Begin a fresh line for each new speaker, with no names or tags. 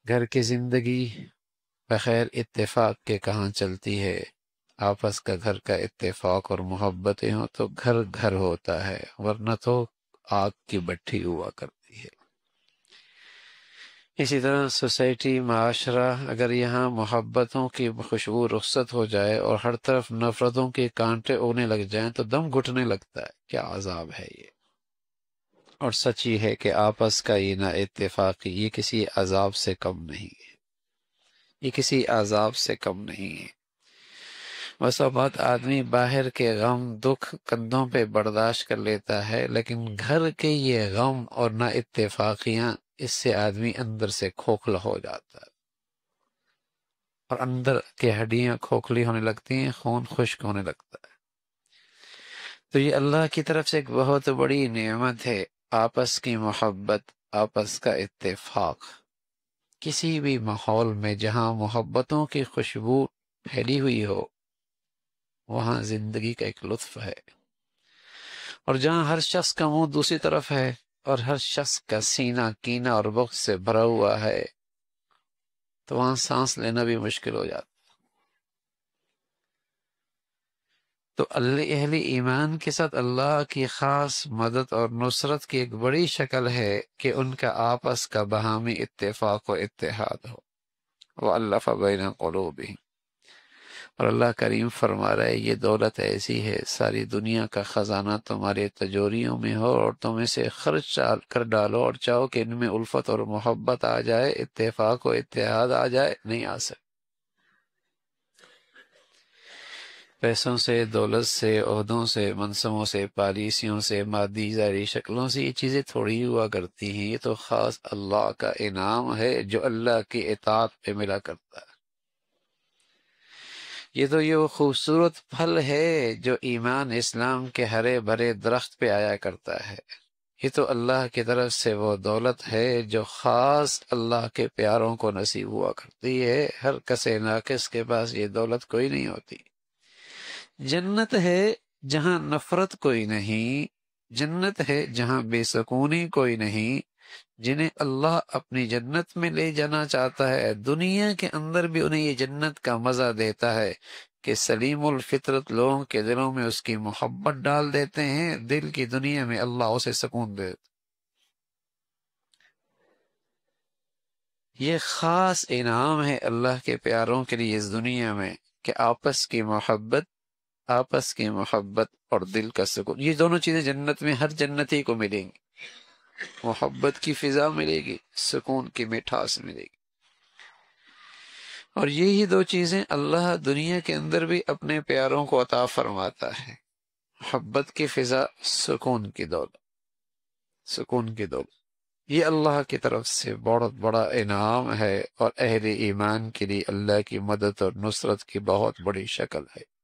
گھر کی زندگی بغیر اتفاق کے کہاں چلتی ہے؟ آپس کا گھر کا اتفاق اور محبتیں ہوں تو گھر گھر ہوتا ہے، ورنہ تو آگ کی بھٹی ہوا کرتی ہے۔ اسی طرح سوسائٹی، معاشرہ، اگر یہاں محبتوں کی خوشبو رخصت ہو جائے اور ہر طرف نفرتوں کے کانٹے اگنے لگ جائیں تو دم گھٹنے لگتا ہے۔ کیا عذاب ہے یہ! اور سچ یہ ہے کہ آپس کا یہ نا اتفاقی یہ کسی عذاب سے کم نہیں ہے، یہ کسی عذاب سے کم نہیں ہے۔ بس اوقات آدمی باہر کے غم دکھ کندھوں پہ برداشت کر لیتا ہے، لیکن گھر کے یہ غم اور نا اتفاقیاں، اس سے آدمی اندر سے کھوکھلا ہو جاتا ہے، اور اندر کی ہڈیاں کھوکھلی ہونے لگتی ہیں، خون خشک ہونے لگتا ہے۔ تو یہ اللہ کی طرف سے ایک بہت بڑی نعمت ہے، آپس کی محبت، آپس کا اتفاق۔ کسی بھی ماحول میں جہاں محبتوں کی خوشبو پھیلی ہوئی ہو، وہاں زندگی کا ایک لطف ہے، اور جہاں ہر شخص کا منہ دوسری طرف ہے اور ہر شخص کا سینہ کینہ اور بغض سے بھرا ہوا ہے، تو وہاں سانس لینا بھی مشکل ہو جاتا۔ تو اہل ایمان کے ساتھ اللہ کی خاص مدد اور نصرت کی ایک بڑی شکل ہے کہ ان کا آپس کا باہمی اتفاق و اتحاد ہو۔ وَأَلَّفَ بَيْنَ قُلُوبِهِمْ۔ اور اللہ کریم فرما رہا ہے، یہ دولت ایسی ہے، ساری دنیا کا خزانہ تمہارے تجوریوں میں ہو اور تم اسے خرچ کر ڈالو اور چاہو کہ ان میں الفت اور محبت آ جائے، اتفاق و اتحاد آ جائے، نہیں آ سکے۔ پیسوں سے، دولت سے، عہدوں سے، منصبوں سے، پالیسیوں سے، مادی ظاہری شکلوں سے یہ چیزیں تھوڑی ہوا کرتی ہیں، یہ تو خاص اللہ کا انعام ہے جو اللہ کی اطاعت پہ ملا کرتا ہے۔ یہ وہ خوبصورت پھل ہے جو ایمان اسلام کے ہرے بھرے درخت پہ آیا کرتا ہے۔ یہ تو اللہ کی طرف سے وہ دولت ہے جو خاص اللہ کے پیاروں کو نصیب ہوا کرتی ہے، ہر کسے ناقص کے پاس یہ دولت کوئی نہیں ہوتی۔ جنت ہے جہاں نفرت کوئی نہیں، جنت ہے جہاں بے سکونی کوئی نہیں۔ جنہیں اللہ اپنی جنت میں لے جانا چاہتا ہے، دنیا کے اندر بھی انہیں یہ جنت کا مزہ دیتا ہے کہ سلیم الفطرت لوگوں کے دلوں میں اس کی محبت ڈال دیتے ہیں، دل کی دنیا میں اللہ اسے سکون دے۔ یہ خاص انعام ہے اللہ کے پیاروں کے لیے اس دنیا میں کہ آپس کی محبت اور دل کا سکون، یہ دونوں چیزیں جنت میں ہر جنتی کو ملیں گی۔ محبت کی فضا ملے گی، سکون کی مٹھاس ملے گی، اور یہی دو چیزیں اللہ دنیا کے اندر بھی اپنے پیاروں کو عطا فرماتا ہے، محبت کی فضا، سکون کی دولت، سکون کی دولت۔ یہ اللہ کی طرف سے بہت بڑا انعام ہے، اور اہل ایمان کے لیے اللہ کی مدد اور نصرت کی بہت بڑی شکل ہے۔